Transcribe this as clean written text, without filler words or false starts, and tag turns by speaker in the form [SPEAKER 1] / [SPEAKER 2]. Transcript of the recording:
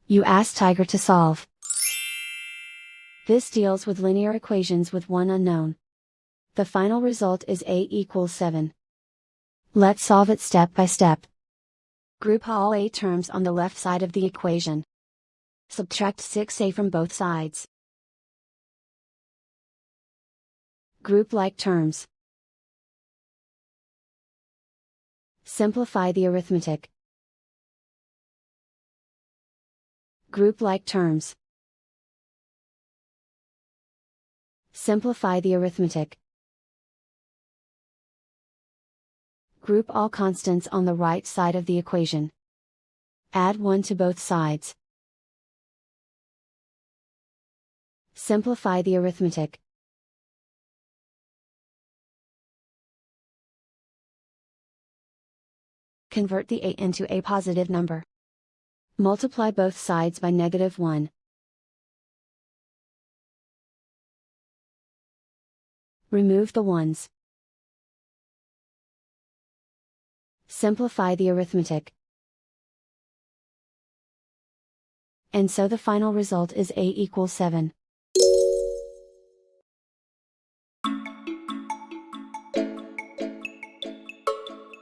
[SPEAKER 1] You ask Tiger to solve. This deals with linear equations with one unknown. The final result is a equals 7. Let's solve it step by step. Group all a terms on the left side of the equation. Subtract 6a from both sides. Group like terms. Simplify the arithmetic. Group like terms. Simplify the arithmetic. Group all constants on the right side of the equation. Add 1 to both sides. Simplify the arithmetic. Convert the a into a positive number. Multiply both sides by -1. Remove the ones. Simplify the arithmetic. And so the final result is a equals 7.